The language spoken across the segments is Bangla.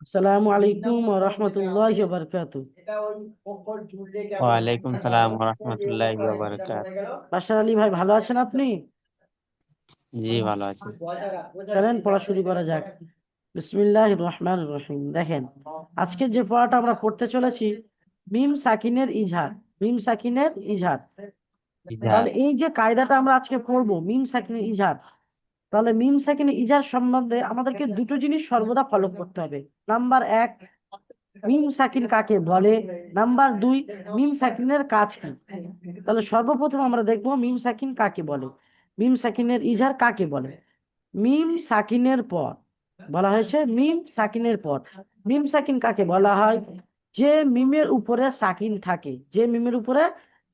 আসসালামু আলাইকুম ওয়া রাহমাতুল্লাহি ওয়া বারাকাতুহু। ওয়ালাইকুম সালাম রহমতুল্লাহি ওয়া বারাকাতুহু। বাশার আলী ভাই, ভালো আছেন আপনি? জি, ভালো আছি। চলেন পড়া শুরু করা যাক। বিসমিল্লাহির রহমানির রহিম। দেখেন, আজকে যে পড়াটা আমরা পড়তে চলেছি, মিম সাকিনের ইজহার। মিম সাকিনের ইজহার। ইজার। তাহলে এই যে কায়দাটা আমরা আজকে পড়বো, মিম সাকিনের ইজহার, তাহলে মিম সাকিনের ইজহার সম্বন্ধে আমাদেরকে দুটো জিনিস সর্বদা ফলো করতে হবে। নাম্বার এক, মিম সাকিন কাকে বলে। নাম্বার দুই, মিম সাকিনের কাজ কি। তাহলে সর্বপ্রথম আমরা দেখবো মিম সাকিন কাকে বলে, মিম সাকিনের ইজহার কাকে বলে। মিম সাকিনের পর বলা হয়েছে, মিম সাকিনের পর। মিম সাকিন কাকে বলা হয়? যে মিমের উপরে সাকিন থাকে, যে মিমের উপরে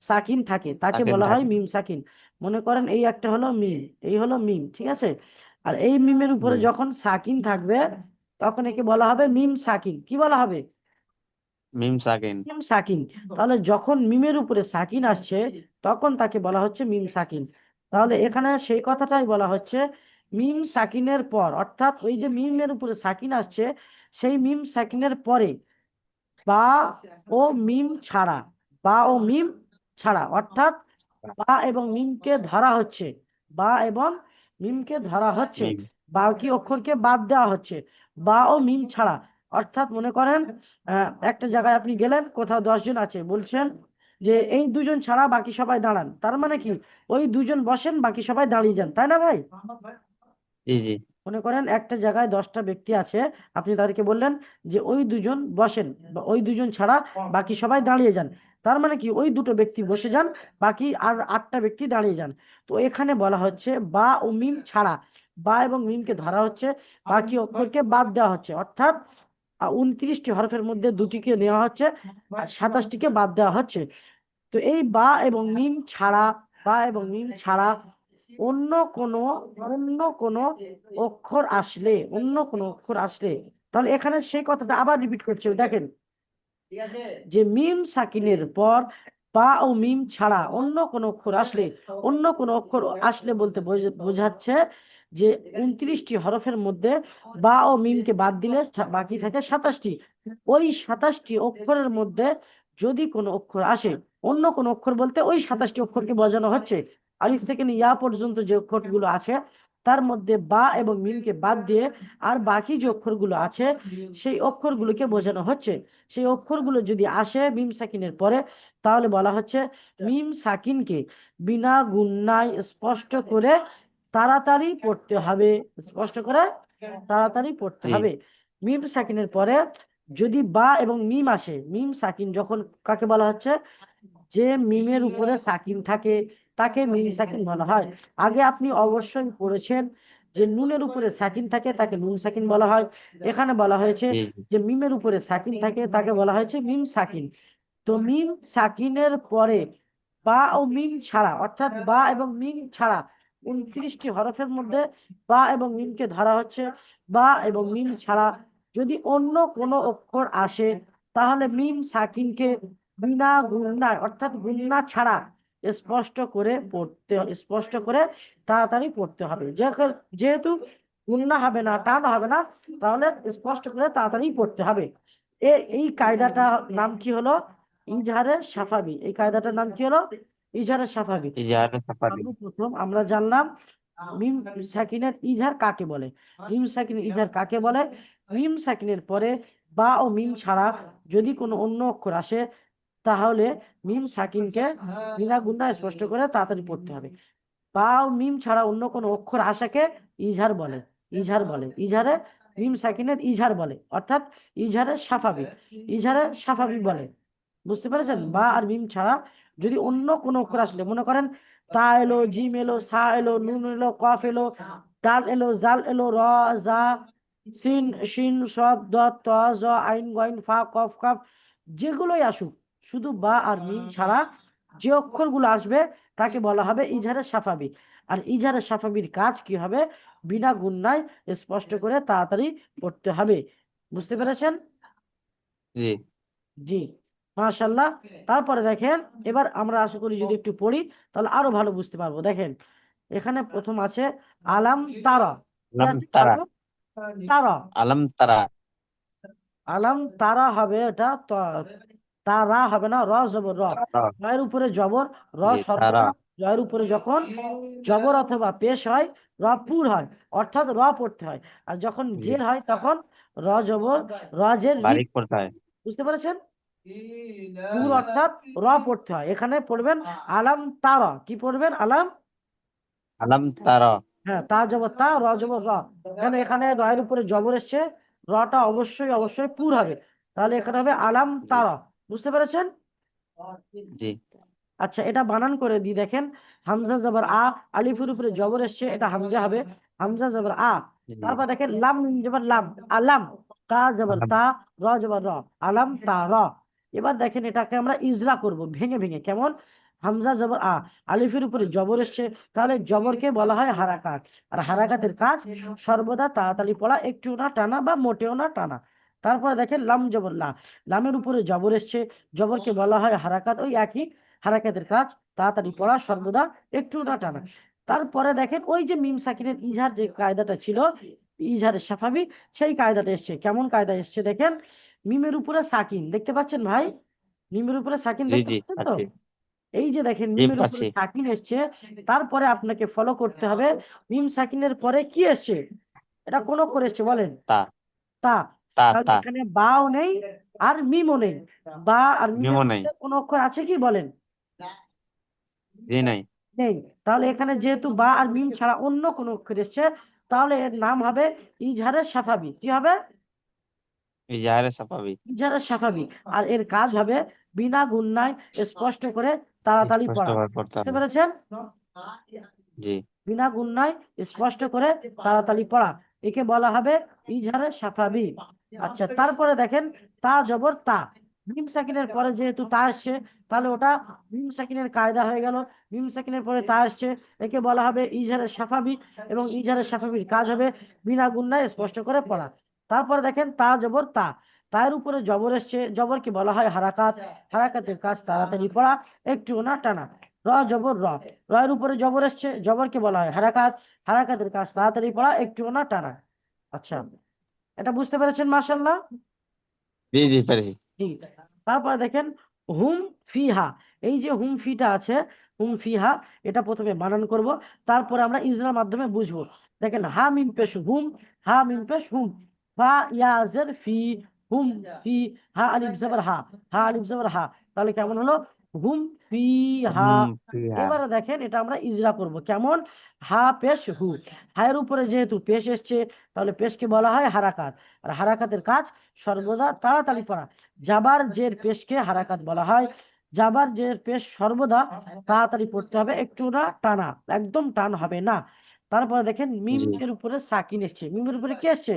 সাকিন থাকে তাকে তাকে বলা হয় থাকে। মিম সাকিন। মনে করেন এই একটা হলো মিম, এই হলো মিম, ঠিক আছে। আর এই মিমের উপরে জি। যখন সাকিন থাকবে তখন একে বলা হবে মিম সাকিন। কি বলা হবে? মিম সাকিন। মিম সাকিন। তাহলে যখন মিমের উপরে সাকিন আসছে তখন তাকে বলা হচ্ছে মিম সাকিন। তাহলে এখানে সেই কথাটাই বলা হচ্ছে, মিম সাকিনের পর, অর্থাৎ ওই যে মিমের উপরে সাকিন আসছে সেই মিম সাকিনের পরে বা ও মিম ছাড়া, বা ও মিম ছাড়া, অর্থাৎ বা এবং মিমকে ধরা হচ্ছে, বা এবং মিমকে ধরা হচ্ছে, মিম। বাকি অক্ষরকে বাদ দেওয়া হচ্ছে, বা ও মিম ছাড়া। অর্থাৎ মনে করেন একটা জায়গায় আপনি গেলেন, কোথাও 10 জন আছে, বলছেন যে এই দুজন ছাড়া বাকি সবাই দাঁড়ান। তার মানে কি, ওই দুজন বসেন, বাকি সবাই দাঁড়িয়ে যান, তাই না ভাই? জি জি। মনে করেন একটা জায়গায় 10টা ব্যক্তি আছে, আপনি তাদেরকে বললেন যে ওই দুজন বসেন, বা ওই দুজন ছাড়া বাকি সবাই দাঁড়িয়ে যান। তার মানে কি, ওই দুটো ব্যক্তি বসে যান, বাকি আর 8টা ব্যক্তি দাঁড়িয়ে যান। তো এখানে বলা হচ্ছে বা ও মিম ছাড়া, বা এবং মিমকে ধরা হচ্ছে, বাকি অক্ষরকে বাদ দেওয়া হচ্ছে। অর্থাৎ 29টি হরফের মধ্যে দুটিকে নেওয়া হচ্ছে আর 27টিকে বাদ দেওয়া হচ্ছে। তো এই বা এবং মিম ছাড়া, বা এবং মিম ছাড়া অন্য কোনো অন্য কোনো অক্ষর আসলে, অন্য কোনো অক্ষর আসলে, তাহলে এখানে সেই কথাটা আবার রিপিট করছে, দেখেন, যে মিম সাকিনের পর বা ও মিম ছাড়া অন্য কোনো অক্ষর আসলে, অন্য কোনো অক্ষর আসলে বলতে বোঝাচ্ছে যে 29টি হরফের মধ্যে বা ও মিমকে বাদ দিলে বাকি থাকে 27টি। ওই 27টি অক্ষরের মধ্যে যদি কোনো অক্ষর আসে, অন্য কোনো অক্ষর বলতে ওই 27টি অক্ষরকে বোঝানো হচ্ছে। আলিফ থেকে নিয়ে ইয়া পর্যন্ত যে অক্ষরগুলো আছে তার মধ্যে বা এবং মিমকে বাদ দিয়ে আর বাকি যে অক্ষরগুলো আছে সেই অক্ষরগুলোকে বোঝানো হচ্ছে। সেই অক্ষরগুলো যদি আসে মিম সাকিনের পরে, তাহলে বলা হচ্ছে মিম সাকিনকে বিনা গুণনায় স্পষ্ট করে তাড়াতাড়ি পড়তে হবে। স্পষ্ট করে তাড়াতাড়ি পড়তে জি। হবে। মিম সাকিনের পরে যদি বা এবং মিম আসে, মিম সাকিন যখন কাকে বলা হচ্ছে? যে মিমের উপরে সাকিন থাকে তাকে মিম সাকিন বলা হয়। আগে আপনি অবশ্যই পড়েছেন যে নুনের উপরে সাকিন থাকে তাকে নুন সাকিন বলা হয়। এখানে বলা হয়েছে জি জি। যে মিমের উপরে সাকিন থাকে তাকে বলা হয়েছে মিম সাকিন। তো মিম সাকিনের পরে বা ও মিম ছাড়া, অর্থাৎ বা এবং মিম ছাড়া 29টি হরফের মধ্যে বা এবং মিমকে ধরা হচ্ছে, বা এবং মিম ছাড়া যদি অন্য কোনো অক্ষর আসে তাহলে মিম সাকিনকে বিনা গুণনায়, অর্থাৎ গুণনা ছাড়া স্পষ্ট করে পড়তে, স্পষ্ট করে তাড়াতাড়ি পড়তে হবে। যেহেতু গুণনা হবে না, টান হবে না, তাহলে স্পষ্ট করে তাড়াতাড়ি পড়তে হবে। এই কায়দাটা নাম কি হলো? ইজহারের সাফাবি। এই কায়দাটার নাম কি হলো? ইজহারের সাফাবি। ইজার সাফারি। সর্বপ্রথম আমরা জানলাম মিম সাকিনের ইজহার কাকে বলে। মিম সাকিনের ইজহার কাকে বলে? মিম সাকিনের পরে বা ও মিম ছাড়া যদি কোনো অন্য অক্ষর আসে তাহলে মিম সাকিনকে বিনা গুণা স্পষ্ট করে তাড়াতাড়ি পড়তে হবে। বা ও মিম ছাড়া অন্য কোনো অক্ষর আসাকে ইজহার বলে। ইজহার বলে, ইজহারে মিম সাকিনের ইজহার বলে, অর্থাৎ ইজহারের সাফাবি, ইজহারের সাফাবি বলে। বুঝতে পেরেছেন? বা আর মিম ছাড়া যদি অন্য কোনো অক্ষর আসলে, মনে করেন তা এলো, জিম এলো, সা এলো, নুন এলো, কফ এলো, দাল এলো, জাল এলো, র, জা, সিন, শিন, সদ, দত, ত, জ, আইন, গইন, ফা, কফ, কাফ, যেগুলোই আসুক, শুধু বা আর মিম ছাড়া যে অক্ষরগুলো আসবে তাকে বলা হবে ইজহারের সাফাবি। আর ইজহারের সাফাবির কাজ কি হবে? বিনা গুণনায় স্পষ্ট করে তাড়াতাড়ি পড়তে হবে। বুঝতে পেরেছেন? জি। জি, মাশাল্লাহ। তারপরে দেখেন, এবার আমরা আশা করি যদি একটু পড়ি তাহলে আরো ভালো বুঝতে পারবো। দেখেন, এখানে প্রথম আছে আলাম তারা। কি আলাম আছে তারা। বাবু? তারা। আলাম তারা। আলাম তারা হবে, এটা তারা হবে না, র জবর র, তারা রয়ের উপরে জবর, র জি তারা সর্বদা রয়ের উপরে যখন জবর অথবা পেশ হয় র পুর হয়, অর্থাৎ র পড়তে হয়। আর যখন জি জের হয় তখন র জবর র জের রি, বারিক পড়তে হয় বুঝতে পেরেছেন? পুর জি অর্থাৎ র পড়তে হয়। এখানে পড়বেন আলাম তারা, কি পড়বেন আলাম, আলাম তারা হ্যাঁ তা জবর তা, র জবর র, কেন এখানে রয়ের উপরে জবর এসছে, রটা অবশ্যই অবশ্যই পুর হবে, তাহলে এখানে হবে আলাম জি তারা, বুঝতে পেরেছেন? জি আচ্ছা, এটা বানান করে দিই দেখেন, হামজা জবর আ, আলিফের উপরে জবর এসছে, এটা হামজা হবে, হামজা জবর আ। জি তারপর দেখেন লাম মিম জবর লাম, আলাম, তা জবর আলাম তা, র জবর র, আলাম তা র। এবার দেখেন এটাকে আমরা ইজরা করব ভেঙে ভেঙে, কেমন, হামজা জবর আ, আলিফের উপরে জবর এসছে, তাহলে জবরকে বলা হয় হারাকাত। আর হারাকাতের কাজ সর্বদা তাড়াতাড়ি পড়া, একটু না টানা বা মোটেও না টানা। তারপরে দেখেন লাম জবর লা, লামের উপরে জবর এসছে, জবরকে বলা হয় হারাকাত, ওই একই, হারাকাতের কাজ তাড়াতাড়ি পড়া, সর্বদা একটু না টানা। তারপরে দেখেন ওই যে মিম সাকিনের ইজহার যে কায়দাটা ছিল, ইজহারের সাফাবি, সেই কায়দাটা এসছে, কেমন কায়দা এসছে দেখেন, মিমের উপরে সাকিন দেখতে পাচ্ছেন ভাই, মিমের উপরে সাকিন জি দেখতে জি পাচ্ছেন তো? পাচ্ছি এই যে দেখেন জি মিমের উপরে পাচ্ছি সাকিন এসছে, তারপরে আপনাকে ফলো করতে হবে মিম সাকিনের পরে কি এসছে, এটা কোন অক্ষর এসছে বলেন, তা তা। তা তাহলে তা এখানে বাও নেই আর মিমও নেই, বা আর মিমের মেমো নাই মধ্যে কোন অক্ষর আছে কি বলেন, জি নাই নেই। তাহলে এখানে যেহেতু বা আর মিম ছাড়া অন্য কোন অক্ষর এসছে, তাহলে এর নাম হবে ইজহারের সাফাবি, কি হবে, ইজাহারে সাফাবি ইজহারের সাফাবি। আর এর কাজ হবে বিনা গুণনায় স্পষ্ট করে তাড়াতাড়ি স্পষ্ট পড়া, ভাবে পড়তে বুঝতে হবে পেরেছেন? জি বিনা গুণনায় স্পষ্ট করে তাড়াতাড়ি পড়া, একে বলা হবে ইজহারের সাফাবি। আচ্ছা, তারপরে দেখেন তা জবর তা, মিম সাকিনের পরে যেহেতু তা আসছে, তাহলে ওটা মিম সাকিনের কায়দা হয়ে গেল, মিম সাকিনের পরে তা আসছে, একে বলা হবে ইজহারের সাফাবি, এবং ইজহারের সাফাবির কাজ হবে বিনা গুণনায় স্পষ্ট করে পড়া। তারপরে দেখেন তা জবর তা, তার উপরে জবর এসছে, জবরকে বলা হয় হারাকাত, হারাকাতের কাজ তাড়াতাড়ি পড়া, একটু না টানা। র জবর র, রয়ের উপরে জবর এসছে, জবরকে বলা হয় হারাকাত, হারাকাতের কাজ তাড়াতাড়ি পড়া, একটু না টানা। আচ্ছা, এটা বুঝতে পেরেছেন মাশাআল্লাহ? জি জি পেরেছি জি। তারপরে দেখেন হুম ফিহা, এই যে হুম ফিটা আছে, হুম ফিহা, এটা প্রথমে বানান করব, তারপরে আমরা ইজরার মাধ্যমে বুঝবো। দেখেন হা মিম পেশ হুম, হা মিম পেশ হুম, ফা ইয়াজের ফি, হুম ফি, হা আলিফ জবর হা, হা আলিফ জবর হা, তাহলে কেমন হলো, হুম ফি হা। ফিহা এবারে দেখেন এটা আমরা ইজরা করব কেমন, হা পেশ হু, হায়ের উপরে যেহেতু পেশ এসছে, তাহলে পেশকে বলা হয় হারাকাত। আর হারাকাতের কাজ সর্বদা তাড়াতাড়ি পড়া, জাবার জের পেশকে হারাকাত বলা হয়, জাবার জের পেশ সর্বদা তাড়াতাড়ি পড়তে হবে, একটু না টানা, একদম টান হবে না। তারপরে দেখেন জি মিমের উপরে সাকিন এসছে, মিমের উপরে কি এসছে,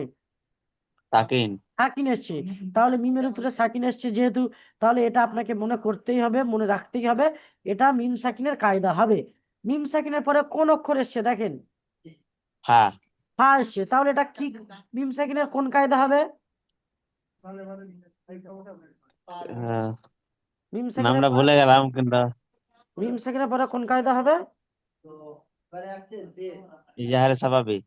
তাকিন সাকিন এসছে। তাহলে মিমের উপরে সাকিন এসছে যেহেতু, তাহলে এটা আপনাকে মনে করতেই হবে, মনে রাখতেই হবে, এটা মিম সাকিনের কায়দা হবে। মিম সাকিনের পরে কোন অক্ষর এসছে দেখেন, হ্যাঁ হা এসছে, তাহলে এটা কি, মিম সাকিনের কোন কায়দা হবে, মিম সাকিনের নামটা পরে, ভুলে গেলাম কিন্তু মিম সাকিনের পরে কোন কায়দা হবে, ইজাহারে সাফাবি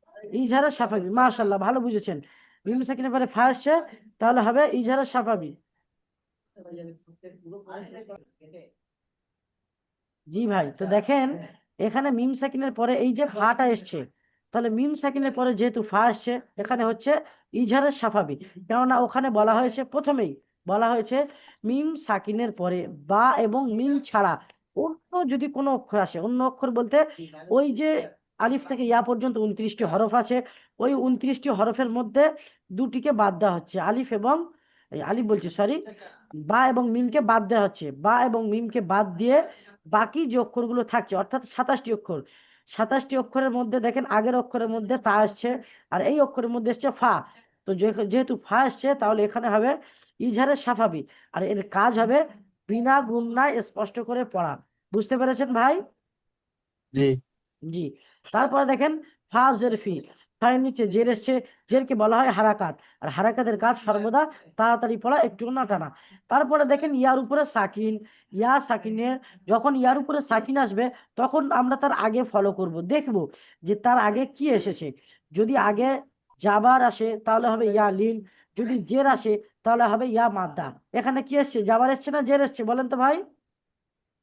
ইজহারের সাফাবি, মাশাআল্লাহ ভালো বুঝেছেন। মিম সাকিনের পরে ফা আসছে, তাহলে হবে ইজহারের সাফাবি। জি ভাই, তো দেখেন এখানে মিম সাকিনের পরে এই যে ফাটা এসছে, তাহলে মিম সাকিনের পরে যেহেতু ফা আসছে, এখানে হচ্ছে ইজহারের সাফাবি, কেননা ওখানে বলা হয়েছে প্রথমেই, বলা হয়েছে মিম সাকিনের পরে বা এবং মিম ছাড়া অন্য যদি কোনো অক্ষর আসে, অন্য অক্ষর বলতে ওই যে আলিফ থেকে ইয়া পর্যন্ত 29টি হরফ আছে, ওই 29টি হরফের মধ্যে দুটিকে বাদ দেওয়া হচ্ছে, আলিফ এবং এই আলিফ বলছি সরি, বা এবং মিমকে বাদ দেওয়া হচ্ছে, বা এবং মিমকে বাদ দিয়ে বাকি যে অক্ষরগুলো থাকছে, অর্থাৎ 27টি অক্ষর, 27টি অক্ষরের মধ্যে দেখেন আগের অক্ষরের মধ্যে তা আসছে, আর এই অক্ষরের মধ্যে এসছে ফা। তো যেহেতু ফা আসছে, তাহলে এখানে হবে ইজহারের সাফাবি, আর এর কাজ হবে বিনা গুণনায় স্পষ্ট করে পড়া, বুঝতে পেরেছেন ভাই? জি জি। তারপরে দেখেন ফা জের ফি, ফায়ের নিচে জের এসছে, জেরকে বলা হয় হারাকাত, আর হারাকাতের কাজ সর্বদা তাড়াতাড়ি পড়া, একটু না টানা। তারপরে দেখেন ইয়ার উপরে সাকিন, ইয়া সাকিনের, যখন ইয়ার উপরে সাকিন আসবে, তখন আমরা তার আগে ফলো করব, দেখব যে তার আগে কি এসেছে। যদি আগে জাবার আসে তাহলে হবে ইয়া লিন, যদি জের আসে তাহলে হবে ইয়া মাদ্দা। এখানে কি এসছে, জাবার এসছে না জের এসছে বলেন তো ভাই?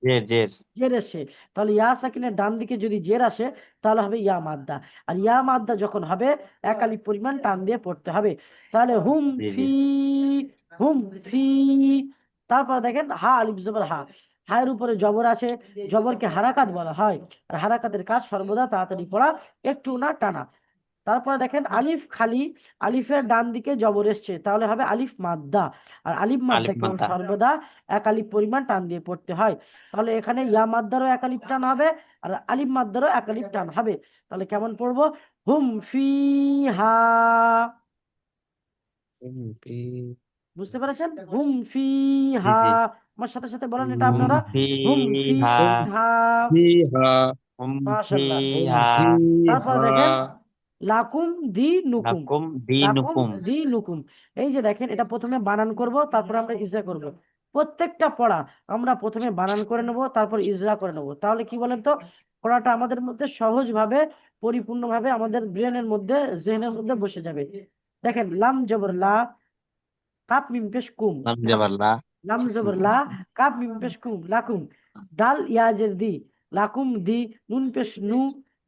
জের জের জের এসছে, তাহলে ইয়া সাকিনের ডান দিকে যদি জের আসে তাহলে হবে ইয়া মাদ্দা। আর ইয়া মাদ্দা যখন হবে এক আলিফ পরিমাণ টান দিয়ে পড়তে হবে। তাহলে হুম জি ফি, জি হুম ফি। তারপর দেখেন হা আলিফ জবর হা, হায়ের উপরে জবর আছে, জবরকে হারাকাত বলা হয়। আর হারাকাতের কাজ সর্বদা তাড়াতাড়ি পড়া, একটু না টানা। তারপরে দেখেন আলিফ খালি, আলিফের ডান দিকে জবর এসছে তাহলে হবে আলিফ মাদ্দা। আর আলিফ আলিফ মাদ্দাকেও মাদ্দা সর্বদা এক আলিফ পরিমাণ টান দিয়ে পড়তে হয়। তাহলে এখানে ইয়া মাদ্দারও এক আলিফ টান হবে, আর আলিফ মাদ্দারও এক আলিফ টান হবে। তাহলে কেমন পড়বো, হুম ফি হা। বুঝতে পেরেছেন, হুম ফি জি হা। জি আমার সাথে সাথে বলেন এটা আপনারা, হুম ফি ফিহা হা। ফিহা হুম মাশাআল্লাহ। ফিহা তারপরে ফিহা দেখেন লাকুম দি নুকুম, লাকুম লাকুম দিনুকুম। দি নুকুম। এই যে দেখেন এটা প্রথমে বানান করব তারপর আমরা ইজরা করব। প্রত্যেকটা পড়া আমরা প্রথমে বানান করে নেব তারপর ইজরা করে নেব, তাহলে কি বলেন তো পড়াটা আমাদের মধ্যে সহজভাবে পরিপূর্ণভাবে আমাদের ব্রেনের মধ্যে জেহেনের মধ্যে বসে যাবে। দেখেন লাম জবর লা, কাপ মিম পেশ কুম, লাম জবর লা লাম জবর লা, কাপ মিম পেশ কুম, লাকুম। দাল ইয়াজের দি, লাকুম দি, নুন পেশ নু,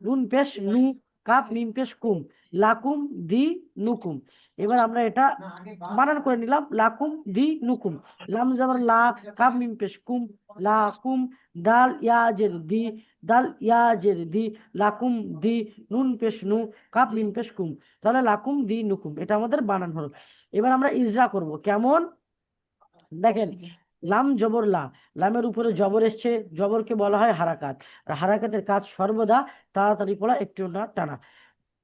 নুন পেশ নু, কাপ মিম পেশ কুম, লাকুম দি নুকুম। এবার আমরা এটা বানান করে নিলাম, লাকুম দি নুকুম। লাম জবর লা, কাপ মিম পেশ কুম, লাকুম। দাল ইয়াজের দি, দাল ইয়াজের দি, লাকুম দি, নুন পেশ নু, কাপ মিম পেশ কুম। তাহলে লাকুম দি নুকুম, এটা আমাদের বানান হলো। এবার আমরা ইজরা করব কেমন, দেখেন লাম জবর লা, লামের উপরে জবর এসছে, জবরকে বলা হয় হারাকাত। আর হারাকাতের কাজ সর্বদা তাড়াতাড়ি পড়া, একটু না টানা।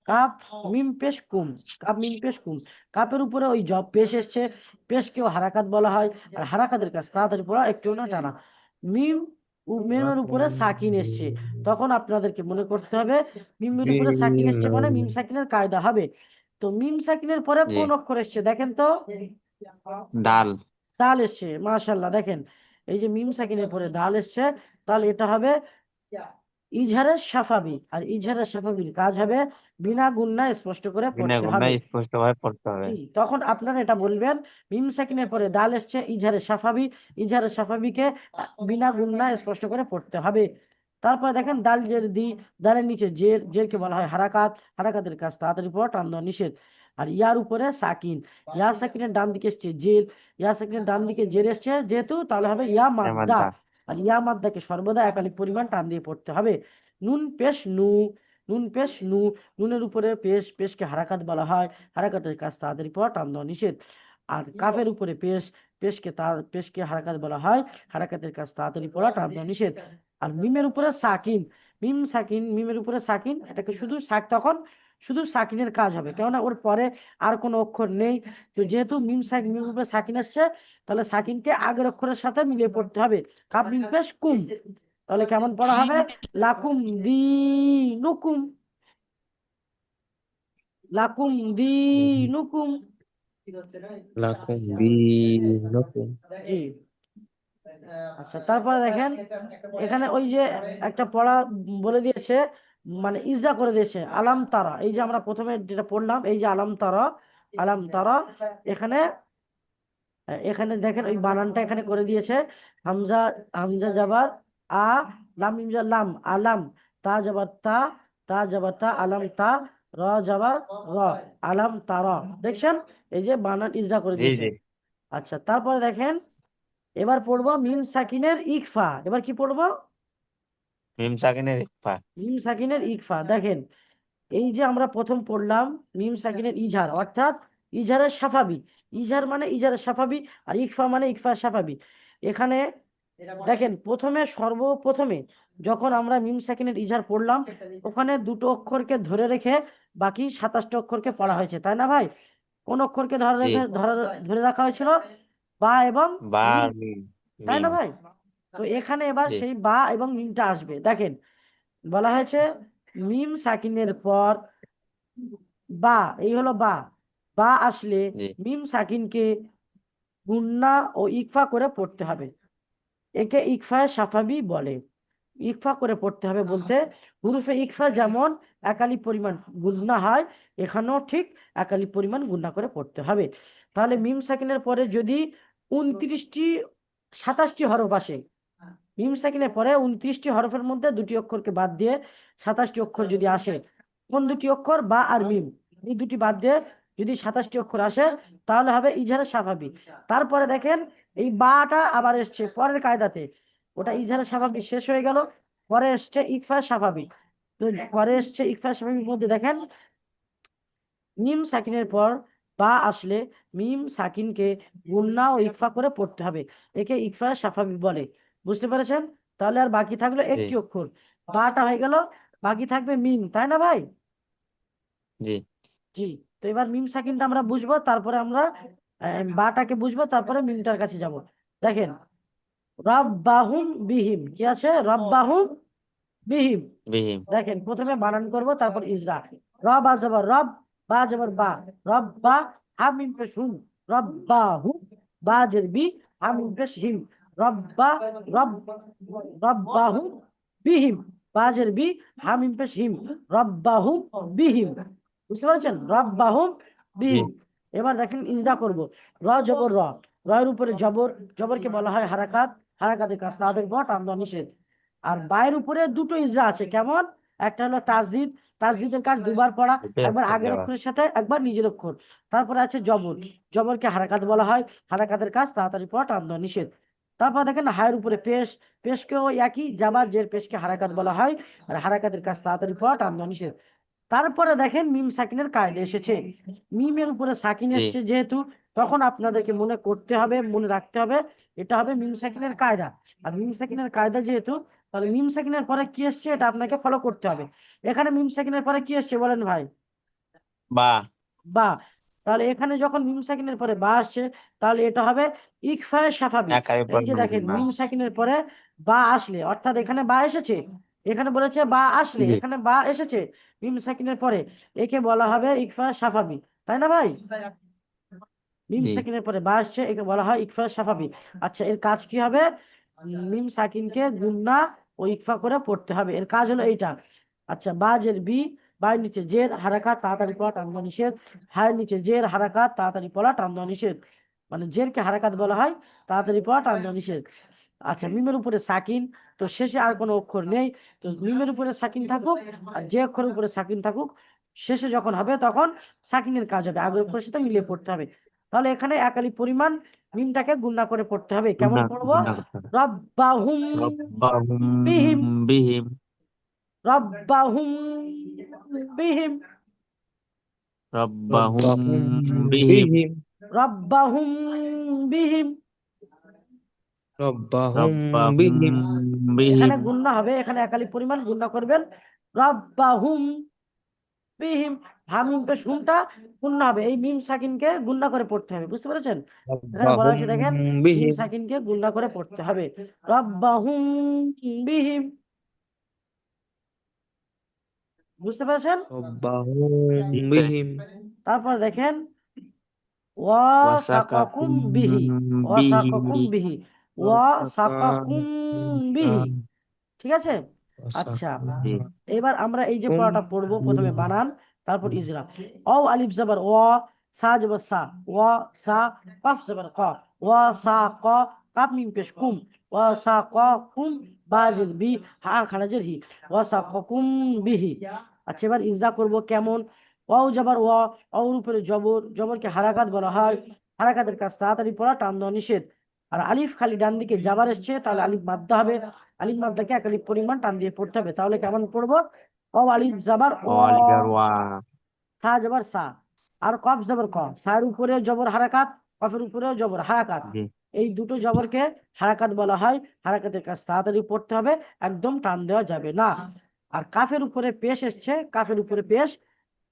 কাপ মিম পেশ কুম, কাপ মিম পেশ কুম, কাপের উপরে ওই জব পেশ এসছে, পেশকেও হারাকাত বলা হয়। আর হারাকাতের কাজ তাড়াতাড়ি পড়া, একটু না টানা। মিম মিমের উপরে সাকিন এসছে, তখন আপনাদেরকে মনে করতে হবে মিমের উপরে সাকিন এসছে মানে মিম সাকিনের কায়দা হবে। তো মিম সাকিনের পরে জি কোন অক্ষর এসছে দেখেন তো, ডাল ডাল এসছে। মাশাআল্লাহ, দেখেন এই যে মিম সাকিনের পরে ডাল এসছে, তাহলে এটা হবে ইজহারের সাফাবি। আর ইজহারের সাফাবির কাজ হবে বিনা গুণনা স্পষ্ট করে বিনা পড়তে হবে। গুণায় স্পষ্টভাবে পড়তে হবে। তখন আপনারা এটা বলবেন মিম সাকিনের পরে দাল এসছে, ইজহারের সাফাবি, ইজহারের সাফাবিকে বিনা গুণনা স্পষ্ট করে পড়তে হবে। তারপরে দেখেন দাল জের দি, দালের নিচে জের, জেরকে বলা হয় হারাকাত, হারাকাতের কাজ তাড়াতাড়ি পড়া, টান দেওয়া নিষেধ। আর ইয়ার উপরে সাকিন, ইয়া সাকিনের ডান দিকে এসছে জের, ইয়া সাকিনের ডান দিকে জের এসছে যেহেতু তাহলে হবে ইয়া মাদ্দা। মাদ্দা আর ইয়া মাদ্দাকে সর্বদা একালিক পরিমাণ টান দিয়ে পড়তে হবে। নুন পেশ নু, নুন পেশ নু, নুনের উপরে পেশ, পেশকে হারাকাত বলা হয়, হারাকাতের কাজ তাড়াতাড়ি পড়া, টান দেওয়া নিষেধ। আর কাফের উপরে পেশ, পেশকে হারাকাত বলা হয়, হারাকাতের কাজ তাড়াতাড়ি পড়া, টান দেওয়া নিষেধ। আর মিমের উপরে সাকিন, মিম সাকিন, মিমের উপরে সাকিন, এটাকে শুধু তখন শুধু সাকিনের কাজ হবে, কেননা ওর পরে আর কোনো অক্ষর নেই। তো যেহেতু মিম সাকিন, মিমের উপরে সাকিন আসছে, তাহলে সাকিনকে আগের অক্ষরের সাথে মিলিয়ে পড়তে হবে। কাপ মিম পেশ কুম, তাহলে কেমন পড়া হবে, লাকুম দি নুকুম, লাকুম দি নুকুম। লাকুম দীনুকুম। জি। আচ্ছা তারপরে দেখেন এখানে ওই যে একটা পড়া বলে দিয়েছে, মানে ইজরা করে দিয়েছে আলাম তারা। এই যে আমরা প্রথমে যেটা পড়লাম, এই যে আলাম তারা, আলাম তারা, এখানে এখানে দেখেন ওই বানানটা এখানে করে দিয়েছে। হামজা, হামজা যাবার আ, লাম মিম জা লাম, আলাম, তা যাবার তা, তা যাবার তা, আলাম তা, র যাবার র, আলাম তারা। দেখছেন এই যে বানান ইজরা করে জি দিয়েছে। জি আচ্ছা তারপরে দেখেন এবার পড়বো মিম সাকিনের ইকফা। এবার কি পড়বো, মিম সাকিনের ইকফা। মিম সাকিনের ইকফা। দেখেন এই যে আমরা প্রথম পড়লাম মিম সাকিনের ইজহার, অর্থাৎ ইজহারের সাফাবি। ইজহার মানে ইজহারের সাফাবি, আর ইকফা মানে ইকফা সাফাবি। এখানে দেখেন প্রথমে সর্বপ্রথমে যখন আমরা মিম সাকিনের ইজহার পড়লাম, ওখানে দুটো অক্ষরকে ধরে রেখে বাকি 27টা অক্ষরকে পড়া হয়েছে, তাই না ভাই? কোন অক্ষরকে জি ধরে রাখা হয়েছিল, বা এবং বা মিম, আর মিম। তাই না মিম ভাই? তো এখানে এবার জি সেই বা এবং মিমটা আসবে। দেখেন বলা হয়েছে মিম সাকিনের পর বা, এই হলো বা, বা আসলে জি মিম সাকিনকে গুন্না ও ইকফা করে পড়তে হবে। একে ইকফা সাফাবি বলে। ইকফা করে পড়তে হবে বলতে হুরুফে ইকফা যেমন একালি পরিমাণ গুণনা হয়, এখানেও ঠিক একালি পরিমাণ গুণনা করে পড়তে হবে। তাহলে মিম সাকিনের পরে যদি 27টি হরফ আসে, মিম সাকিনের পরে 29টি হরফের মধ্যে 2টি অক্ষরকে বাদ দিয়ে 27টি অক্ষর যদি আসে, কোন 2টি অক্ষর? বা আর মিম, এই দুটি বাদ দিয়ে যদি 27টি অক্ষর আসে তাহলে হবে ইজহারে স্বাভাবিক। তারপরে দেখেন এই বাটা আবার এসছে পরের কায়দাতে, ওটা ইজহারে স্বাভাবিক শেষ হয়ে গেল, পরে এসছে ইকফা স্বাভাবিক। তো পরে এসছে ইকফা স্বাভাবিক মধ্যে দেখেন মিম সাকিনের পর বা আসলে মিম সাকিনকে গুণনা ও ইকফা করে পড়তে হবে, একে ইকফা স্বাভাবিক বলে। বুঝতে পেরেছেন? তাহলে আর বাকি থাকলো জি একটি অক্ষর, বাটা হয়ে গেল, বাকি থাকবে মিম, তাই না ভাই? জি জি। তো এবার মিম সাকিনটা আমরা বুঝবো, তারপরে আমরা বাটাকে বুঝবো, তারপরে মিমটার কাছে যাব। দেখেন রব্বাহুম বিহিম, কি আছে? রব্বাহুম বিহিম। বিহিম দেখেন প্রথমে বানান করব, তারপর ইজরা। রব আর জবর রব, বা জবর বা, রব বা, হা মিম পেশ হুম, রব্বাহু, বা জের বি, হা মিম পেশ হিম, রব্বা, রব, রব্বাহু বিহিম, বা জের বি, হা মিম পেশ হিম, রব্বাহু বিহিম। বুঝতে পারছেন? রব্বাহু জি বিহিম। এবার দেখেন ইজরা করব। র জবর র, রয়ের উপরে জবর, জবরকে বলা হয় হারাকাত, হারাকাতের কাজ তাদের পর টান দেওয়া নিষেধ। আর বায়ের উপরে দুটো ইজরা আছে, কেমন? একটা হলো তাসদিদ, তাসদিদের কাজ দুবার পড়া, দুটোই একবার অক্ষর আগের দেওয়া অক্ষরের সাথে একবার নিজের অক্ষর। তারপরে আছে জবর, জবরকে হারাকাত বলা হয়, হারাকাতের কাজ তাড়াতাড়ি পড়া টান দেওয়া নিষেধ। তারপর দেখেন হায়ের উপরে পেশ, পেশকেও একই, জাবার জের পেশকে হারাকাত বলা হয়, আর হারাকাতের কাজ তাড়াতাড়ি পড়া টান দেওয়া নিষেধ। তারপরে দেখেন মিম সাকিনের কায়দা এসেছে, মিমের উপরে সাকিন জি এসেছে যেহেতু, তখন আপনাদেরকে মনে করতে হবে, মনে রাখতে হবে, এটা হবে মিম সাকিনের কায়দা। আর মিম সাকিনের কায়দা যেহেতু, তাহলে মিম সাকিনের পরে কি এসছে এটা আপনাকে ফলো করতে হবে। এখানে মিম সাকিনের পরে কি এসছে বলেন ভাই? বা বা। তাহলে এখানে যখন মিম সাকিনের পরে বা আসছে, তাহলে এটা হবে ইকফায়ে স্বাভাবিক। একাই এই যে পরিমাণ দেখেন বা মিম সাকিনের পরে বা আসলে, অর্থাৎ এখানে বা এসেছে, এখানে বলেছে বা আসলে, জি এখানে বা এসেছে মিম সাকিনের পরে, একে বলা হবে ইকফায়ে স্বাভাবিক, তাই না ভাই? মিম জি সাকিনের পরে বা আসছে, একে বলা হয় ইকফা স্বাভাবিক। আচ্ছা, এর কাজ কি হবে? মিম সাকিনকে গুণনা ও ইকফা করে পড়তে হবে, এর কাজ হলো এইটা। আচ্ছা, বা জের বি, বায়ের নিচে জের হারাকাত তাড়াতাড়ি পড়া টান দেওয়া নিষেধ, হায়ের নিচে জের হারাকাত তাড়াতাড়ি পড়া টান দেওয়া নিষেধ, মানে জেরকে হারাকাত বলা হয়, তাড়াতাড়ি পড়া টান দেওয়া নিষেধ। আচ্ছা, মিমের উপরে সাকিন, তো শেষে আর কোনো অক্ষর নেই, তো মিমের উপরে সাকিন থাকুক আর যে অক্ষরের উপরে সাকিন থাকুক, শেষে যখন হবে তখন সাকিনের কাজ হবে, আগের অক্ষরের সাথে মিলিয়ে পড়তে হবে। তাহলে এখানে একালি পরিমাণ মিমটাকে গুণনা করে পড়তে হবে, কেমন গুণা পড়বো? গুণা করতে হবে রব্বাহুম রব্বাহুম বিহিম, বিহিম রব্বাহুম বিহিম, রব্বাহুম রব্বাহুম বিহিম বিহিম, রব্বাহুম বিহিম। রব্বাহুম রব্বাহুম বিহিম, এখানে বিহিম গুণনা হবে, এখানে একালি পরিমাণ গুণনা করবেন, রব্বাহুম বিহিম, হামিম পেশ হুমটা গুণনা হবে, এই মিম সাকিনকে গুণনা করে পড়তে হবে। বুঝতে পেরেছেন? এখানে বলা রব্বাহুম হয়েছে দেখেন মিম বিহিম, সাকিনকে গুণনা করে পড়তে হবে, রব্বাহুম বিহিম। বুঝতে পেরেছেন? রব্বাহুম জি বিহিম, তারপর দেখেন ওয়াসাকাকুম ওয়াসাকাকুম বিহি, ওয়াসাকাকুম বিহি বিহি, ওয়াসাকাকুম ওয়াসাকাকুম বিহি। ঠিক আছে? আচ্ছা, জি এবার আমরা এই যে পড়াটা পড়বো, প্রথমে বিহি। বানান, তারপর ইজরা। অ আলিফ জবর ও, সা জবর সা, ওয়া সা, কফ জবর ক, ওয়া সা ক, কাফ মিম পেশ কুম, ওয়া সা ক কুম, বা জের বি, হা খারাজের হি, ওয়া সা ক কুম বিহি। আচ্ছা, এবার ইজরা করব কেমন? ওয়াও জবর ওয়া, ওর উপরে জবর, জবরকে হারাকাত বলা হয়, হারাকাতের কাজ তাড়াতাড়ি পড়া টান দেওয়া নিষেধ। আর আলিফ খালি ডান দিকে জাবার এসছে, তাহলে আলিফ মাদ্দা হবে, আলিফ মাদ্দাকে এক আলিফ পরিমাণ টান দিয়ে পড়তে হবে। তাহলে কেমন পড়বো? ও আলিফ জাবার ও, ওয়ালিফের ওয়া সা জবর সা, আর কফ জবর ক, সার উপরে জবর হারাকাত, কফের উপরেও জবর হারাকাত, জি এই দুটো জবরকে হারাকাত বলা হয়, হারাকাতের কাজ তাড়াতাড়ি পড়তে হবে, একদম টান দেওয়া যাবে না। আর কাফের উপরে পেশ এসছে, কাফের উপরে পেশ,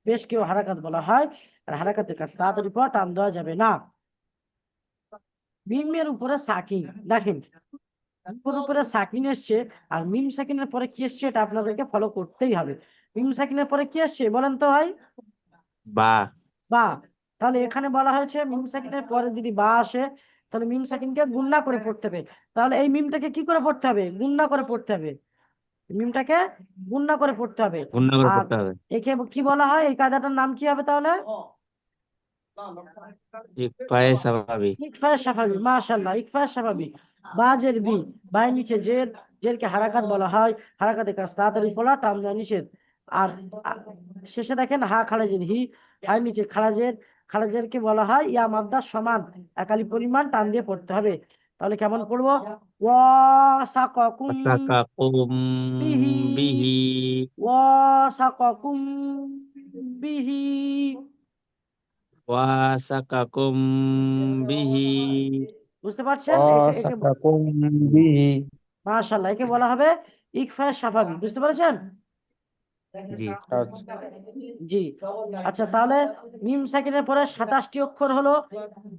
পেশকেও হারাকাত বলা হয়, আর হারাকাতের কাজ তাড়াতাড়ি পড়া টান দেওয়া যাবে না। মিমের উপরে সাকিন, দেখেন মিমের উপরে সাকিন এসছে, আর মিম সাকিনের পরে কি এসছে এটা আপনাদেরকে ফলো করতেই হবে। মিম সাকিনের পরে কি আসছে বলেন তো ভাই? বা বা। তাহলে এখানে বলা হয়েছে মিম সাকিনের পরে যদি বা আসে, তাহলে মিম সাকিনকে গুণনা করে পড়তে হবে। তাহলে এই মিমটাকে কি করে পড়তে হবে? গুণনা করে পড়তে হবে। মিমটাকে গুণনা করে পড়তে হবে। গুণ করে আর পড়তে হবে। একে কি বলা হয়, এই কায়দাটার নাম কি হবে তাহলে? ইকফায়ে স্বাভাবিক। ইকফায়ে স্বাভাবিক, মাশাআল্লাহ, ইকফায়ে স্বাভাবিক। বাজের বি, বাই নিচে জের, জেরকে হারাকাত বলা হয়, হারাকাতের কাজ তাড়াতাড়ি পড়া, টান দেওয়া নিষেধ। আর শেষে দেখেন হা খারাজের হি, হাই নিচে খারাজের, খারাজেরকে বলা হয় ইয়া মাদ্দার সমান, একালি পরিমাণ টান দিয়ে পড়তে হবে। তাহলে কেমন পড়বো? ওয়াসাকাকুম ওয়াসাকাকুম বিহি, বিহি। ওয়াসাকাকুম বিহি। ওয়াসাকাকুম বিহি। বুঝতে পারছেন? একে একে ওয়াসাকাকুম বিহি। মাশাআল্লাহ, একে বলা হবে ইকফায়ে স্বাভাবিক। বুঝতে পেরেছেন? জি আচ্ছা। জি। আচ্ছা, তাহলে মিম সাকিনের পরে 27টি অক্ষর হলো,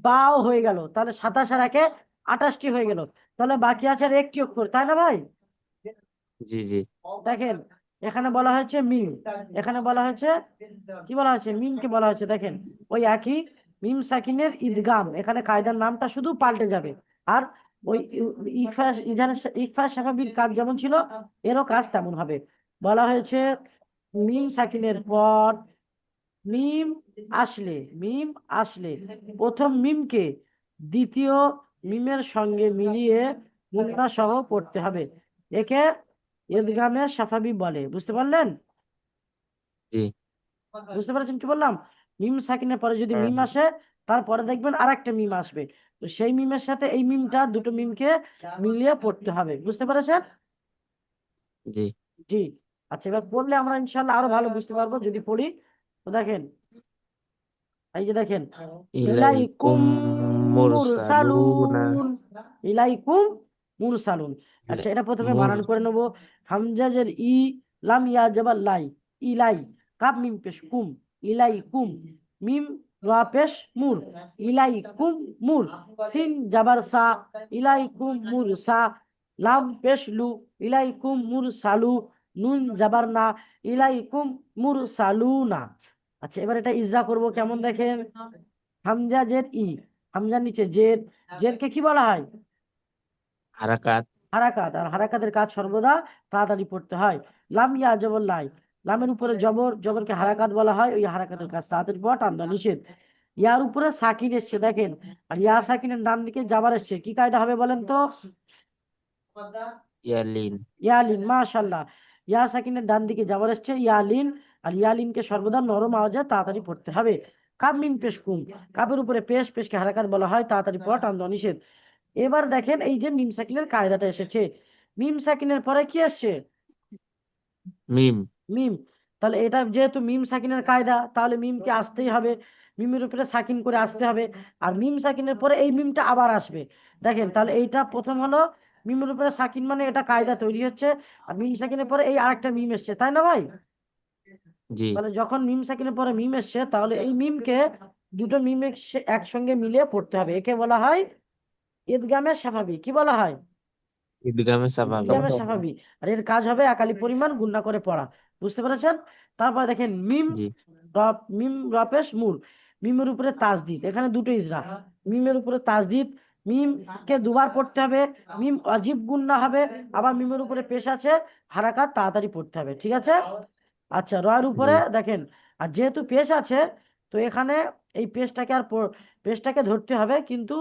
বাও হয়ে গেল, তাহলে 27 আর একে 28টি হয়ে গেল। তাহলে বাকি আছে আর একটি অক্ষর, তাই না ভাই? জি জি দেখেন, এখানে বলা হয়েছে মিম, এখানে বলা হয়েছে কি বলা হয়েছে, মিমকে বলা হয়েছে দেখেন ওই একই মিম সাকিনের ইদগাম, এখানে কায়দার নামটা শুধু পাল্টে যাবে। আর ওই ইকফা স্বাভাবিক কাজ যেমন ছিল, এরও কাজ তেমন হবে। বলা হয়েছে মিম সাকিনের পর মিম আসলে, মিম আসলে প্রথম মিমকে দ্বিতীয় মিমের সঙ্গে মিলিয়ে মুক্তা সহ পড়তে হবে। একে ইদগামের সাফাবি বলে। বুঝতে পারলেন? জি বুঝতে পারছেন কি বললাম? মিম সাকিনের পরে যদি হ্যাঁ। মিম আসে, তারপরে দেখবেন আর একটা মিম আসবে, তো সেই মিমের সাথে এই মিমটা, দুটো মিমকে মিলিয়ে পড়তে হবে। বুঝতে পেরেছেন? জি। জি। আচ্ছা, এবার পড়লে আমরা ইনশাল্লাহ আরো ভালো বুঝতে পারবো যদি পড়ি। তো দেখেন, এই যে দেখেন, ইলাইকুম ইলাইকুম মুরসালুনা। মুরসালুন, ইলাইকুম মুরসালুন। আচ্ছা, এটা প্রথমে মুর বানান করে নেবো। হামজাজের ই, লাম ইয়া জাবার লাই, ইলাই, কাপ মিম পেশ কুম, ইলাইকুম, মিম ওয়া পেশ মুর, ইলাইকুম মুর, সিন জাবার সা, ইলাইকুম মুরসা, লাম পেশ লু, ইলাইকুম মুরসালু, নুন জাবার না, ইলাইকুম মুরসালুনা। আচ্ছা, এবার এটা ইজরা করব কেমন দেখেন। হামজা জের ই, হামজার নিচে জের, জেরকে কি বলা হয়? হারাকাত। হারাকাত। আর হারাকাতের কাজ সর্বদা তাড়াতাড়ি পড়তে হয়। লাম ইয়া জবর লাই, লামের উপরে জবর, জবরকে হারাকাত বলা হয়, ওই হারাকাতের কাজ তাড়াতাড়ি পড়া, টান দেওয়া নিষেধ। ইয়ার উপরে সাকিন এসছে দেখেন, আর ইয়া সাকিনের ডান দিকে জাবার এসছে, কি কায়দা হবে বলেন তো? ইয়ালিন। ইয়ালিন, মাশাআল্লাহ। ইয়া সাকিনের ডান দিকে জাবার এসছে ইয়ালিন, আর ইয়ালিনকে সর্বদা নরম আওয়াজে তাড়াতাড়ি পড়তে হবে। কাপ মিম পেশ কুম, কাপের উপরে পেশ, পেশকে হারাকাত বলা হয়, তাড়াতাড়ি পড়া, টান দেওয়া নিষেধ। এবার দেখেন এই যে মিম সাকিনের কায়দাটা এসেছে, মিম সাকিনের পরে কি আসছে? মিম। মিম। তাহলে এটা যেহেতু মিম সাকিনের কায়দা, তাহলে মিমকে আসতেই হবে, মিমের উপরে সাকিন করে আসতে হবে। আর মিম সাকিনের পরে এই মিমটা আবার আসবে। দেখেন, তাহলে এইটা প্রথম হলো মিমের উপরে সাকিন, মানে এটা কায়দা তৈরি হচ্ছে। আর মিম সাকিনের পরে এই আরেকটা মিম এসছে, তাই না ভাই? জি তাহলে যখন মিম সাকিনের পরে মিম এসছে, তাহলে এই মিমকে দুটো মিম একসঙ্গে মিলিয়ে পড়তে হবে। একে বলা হয় ইদগামে সাফাবি। কি বলা হয়? ঈদগামে স্বাভাবিক। ইদগামে সাফাবি। আর এর কাজ হবে একালি পরিমাণ গুণনা করে পড়া। বুঝতে পেরেছেন? তারপরে দেখেন মিম, জি মিম রপেশ মুর, মিমের উপরে তাজদিদ, এখানে দুটো ইজরা, মিমের উপরে তাজদিদ, মিম কে দুবার পড়তে হবে, মিম অজীব গুণনা হবে, আবার মিমের উপরে পেশ আছে, হারাকাত তাড়াতাড়ি পড়তে হবে। ঠিক আছে? আচ্ছা, রয়ের জি উপরে দেখেন, আর যেহেতু পেশ আছে, তো এখানে এই পেশটাকে আর পেশটাকে ধরতে হবে, কিন্তু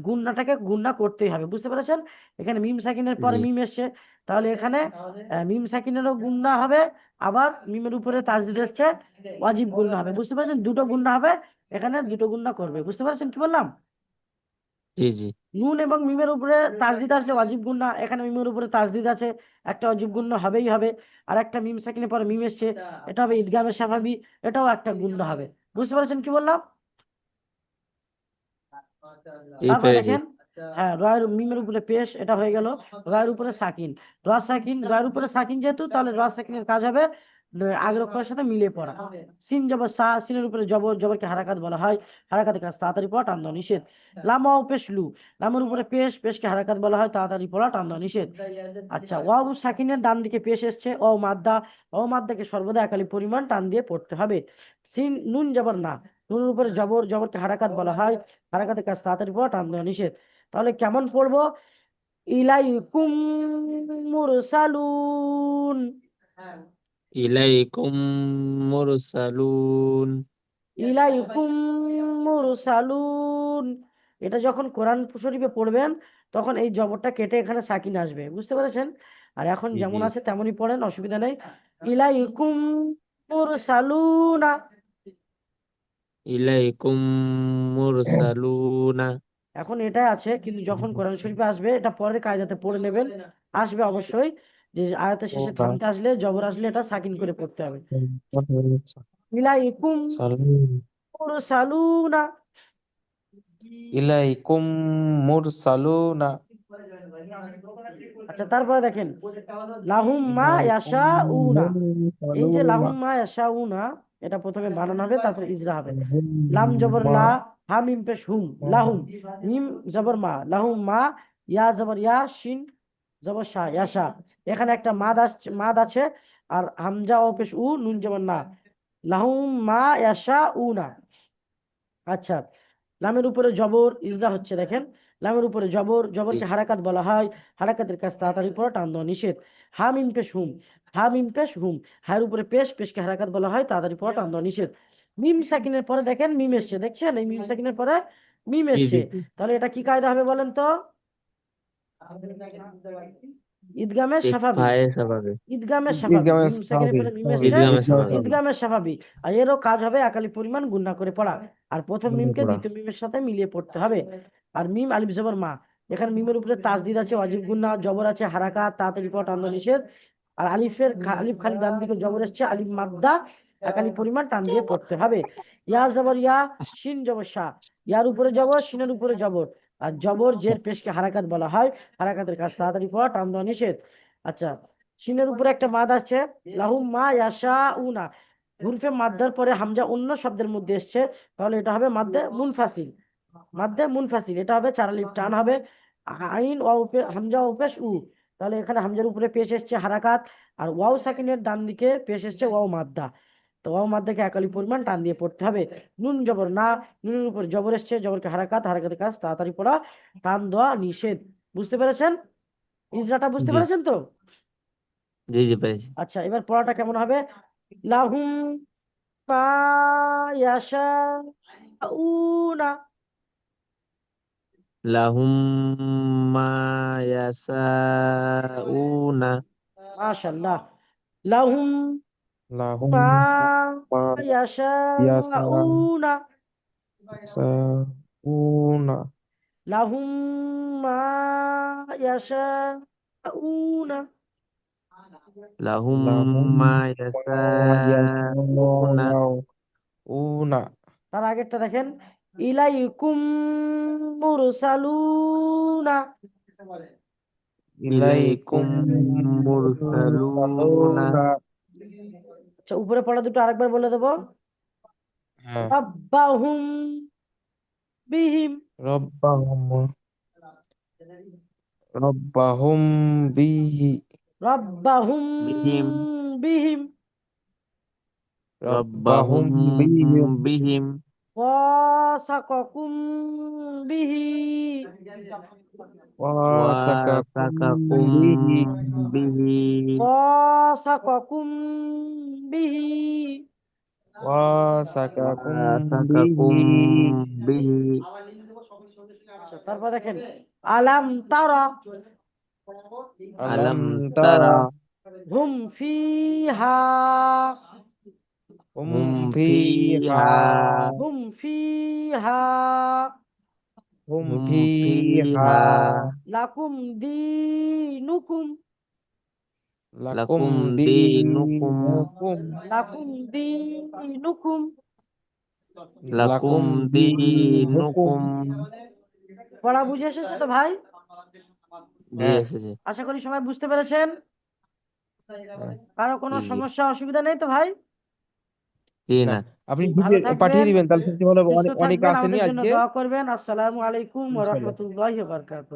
গুণনাটাকে গুণনা করতেই হবে। বুঝতে পেরেছেন? এখানে মিম সাকিনের পরে জি মিম এসছে, তাহলে এখানে মিম সাকিনেরও গুণনা হবে, আবার মিমের উপরে তাজদিদ এসছে, ওয়াজিব গুণনা হবে। বুঝতে পারছেন? দুটো গুণনা হবে, এখানে দুটো গুণনা করবে। বুঝতে পারছেন কি বললাম? জি জি নুন এবং মিমের উপরে তাসদিদ আসলে ওয়াজিব গুণনা, এখানে মিমের উপরে তাসদিদ আছে, একটা ওয়াজিব গুণনা হবেই হবে। আর একটা মিম সাকিনের পরে মিম এসছে, এটা হবে ঈদগামের সাফাবি, এটাও একটা গুণনা হবে। বুঝতে পারছেন কি বললাম? জি তারপরে পেরেছি। দেখেন, হ্যাঁ, রয়ের মিমের উপরে পেশ, এটা হয়ে গেল। রয়ের উপরে সাকিন, সাকিন, রয়ের উপরে সাকিন যেহেতু, তাহলে সাকিনের কাজ হবে আগের অক্ষরের সাথে মিলিয়ে পড়া। সিন জবর সা, সিনের উপরে জবর, জবরকে হারাকাত বলা হয়, হারাকাতের কাজ তাড়াতাড়ি পড়া, টান দেওয়া নিষেধ। লামা ও পেশ লু, লামের উপরে পেশ, পেশকে হারাকাত বলা হয়, তাড়াতাড়ি পড়া, টান দেওয়া নিষেধ। আচ্ছা, ওয়াও সাকিনের ডান দিকে পেশ এসছে, ও মাদ্দা, ও মাদ্দাকে সর্বদা একালি পরিমাণ টান দিয়ে পড়তে হবে। সিন নুন জবর না, নুনের উপরে জবর, জবরকে হারাকাত বলা হয়, হারাকাতের কাজ তাড়াতাড়ি পড়া, টান দেওয়া নিষেধ। তাহলে কেমন পড়বো? ইলাইকুম মুরসালুন। ইলাইকুম মুরসালুন। ইলাইকুম মুরসালুন। এটা যখন কোরআন শরীফে পড়বেন তখন এই জবরটা কেটে এখানে সাকিন আসবে, বুঝতে পেরেছেন? আর এখন জি যেমন জি। আছে তেমনই পড়েন, অসুবিধা নেই। ইলাইকুম মুরসালুনা। ইলাইকুম মুরসালুনা। এখন এটাই আছে, কিন্তু যখন কোরআন শরীফে আসবে এটা পরের কায়দাতে পড়ে নেবেন, আসবে অবশ্যই, যে আয়াতের শেষে ওটা থামতে আসলে, জবর আসলে এটা সাকিন করে পড়তে হবে। কথা ইলাইকুম সালুন মুরসালুনা। ইলাইকুম মুরসালুনা আচ্ছা, তারপরে দেখেন লাহুম মা ইলাইকুম ইয়াশাউনা। এই যে মুরসালুনা লাহুম মা ইয়াশাউনা, এটা প্রথমে বানানো হবে, তারপর ইজরা হবে। লাম জবর হুম্মা লা, হা মিম পেশ হুম, লাহুম। মিম জবর মা, লাহুম মা। ইয়া জবর ইয়া, শিন জবর শাহ, ইয়াশা। এখানে একটা মাদ আছে, আর হামজা ও পেশ উ, নুন জবর না। লাহুম মা ইয়াশাউনা। আচ্ছা, লামের উপরে জবর ইজরা হচ্ছে, দেখেন লামের উপরে জবর, জি জবরকে হারাকাত বলা হয়, হারাকাতের কাজ তাড়াতাড়ি পড়া, টান দেওয়া নিষেধ। হা মিম পেশ হুম, হা মিম পেশ হুম। হায়ের উপরে পেশ, পেশকে হারাকাত বলা হয়, তাড়াতাড়ি পড়া, টান দেওয়া নিষেধ। মিম সাকিনের পরে দেখেন মিম এসছে, দেখছেন এই মিম সাকিনের পরে মিম জি এসছে। জি। তাহলে এটা কি কায়দা হবে বলেন তো? ঈদগামে সাফাবি। ইকফায়ে স্বাভাবিক। ঈদগামে সাফাবি, ঈদগামে মিম সাকিনের স্বাভাবিক পরে মিম এসছে, ঈদগামে ঈদগাহ স্বাভাবিক। ঈদগামে সাফাবি। আর এরও কাজ হবে একালি পরিমাণ গুণা করে পড়া, আর প্রথম মিমকে পড়া দ্বিতীয় মিমের সাথে মিলিয়ে পড়তে হবে। আর মিম আলিফ জবর মা, এখানে মিমের উপরে তাসদিদ আছে, ওয়াজিব গুণা, জবর আছে, হারাকাত তাড়াতাড়ি পড়া, টান দেওয়া নিষেধ। আর আলিফ খালি ডান দিকে জবর এসছে, আলিফ মাদ্দা, একালি পরিমাণ টান দিয়ে পড়তে হবে। ইয়া জবর ইয়া, শিন জবর শাহ। ইয়ার উপরে জবর, শিনের উপরে জবর। আর জবর জের পেশকে হারাকাত বলা হয়, হারাকাতের কাজ তাড়াতাড়ি পড়া, টান দেওয়া নিষেধ। আচ্ছা, শিনের উপরে একটা মাদ আছে, লাহুম মা ইয়াশাউনা। হুরফে মাদ্দার পরে হামজা অন্য শব্দের মধ্যে এসছে, তাহলে এটা হবে মাদ্দে মুনফাসিল। মাদ্দে মুনফাসিল, এটা হবে চার আলিফ টান হবে, আইন ওয়াও হামজা ও পেশ উ। তাহলে এখানে হামজার উপরে পেশ এসছে হারাকাত, আর ওয়াও সাকিনের ডান দিকে পেশ এসছে ওয়াও মাদ্দা। তো ওয়াও মাদ্দাকে একালি পরিমাণ টান দিয়ে পড়তে হবে। নুন জবর না, নুনের উপর জবর এসছে, জবরকে হারাকাত, হারাকাতের কাজ তাড়াতাড়ি পড়া, টান দেওয়া নিষেধ। বুঝতে পেরেছেন? ইজরাটা বুঝতে জি পেরেছেন তো? জি জি পেরেছি। আচ্ছা, এবার পড়াটা কেমন হবে? লাহুম মা ইয়াশাউনা। লাহুম মা ইয়াশাউনা। মাশাআল্লাহ। লাহুম লাহুম মা মা ইয়াশাউনা। ইয়াসাউনা লাহুম মা ইয়াশাউনা। লাহুম লাহুম মা মা ইয়াশাউনা। ইয়াসাউনা তার আগেরটা দেখেন, ইলাইকুম মুরসালুনা। ইলাইকুম ইলাইকুম মুরসালুনা। মুরসালুনা আচ্ছা, উপরে পড়া দুটো আরেকবার বলে দেবো। হ্যাঁ রাব্বাহুম বিহিম। রব্বাহুম রব্বাহুম বিহি রাব্বাহুম বিহিম। বিহিম। রব্বাহুম রব্বাহুম বিহিম বিহিম। ওয়াসাকাকুম বিহি। ওয়াসাকাকুম ওয়াসাকাকুম বিহি বিহি। ওয়াসাকাকুম বিহি। ওয়াসাকাকুম ওয়াসাকাকুম বিহি বিহি। আচ্ছা, তারপর দেখেন আলাম তারা আলাম আলাম তারা তারা হুম ফিহা। হুম হুম ফিহা ফিহা। হুম ফিহা। হুম হুম ফিহা ফিহা। লাকুম দিনুকুম। লাকুম লাকুম দীনুকুম। দীনুকুম লাকুম দিনুকুম। লাকুম লাকুম দীনুকুম দীনুকুম। পড়া বুঝে এসেছে তো ভাই? জি হ্যাঁ এসেছে। আশা করি সবাই বুঝতে পেরেছেন। হ্যাঁ। কারো কোনো জি জি। সমস্যা অসুবিধা নেই তো ভাই? জি না না। আপনি ভালো পাঠিয়ে থাকবেন, দিবেন, তাহলে সবচেয়ে ভালো হবে। সুস্থ অনেকে থাকবেন, আসেনি আমাদের জন্য আজকে দোয়া করবেন। আসসালামু আলাইকুম ওয়া ইনশাল্লাহ। রাহমাতুল্লাহি ওয়া বারাকাতুহু।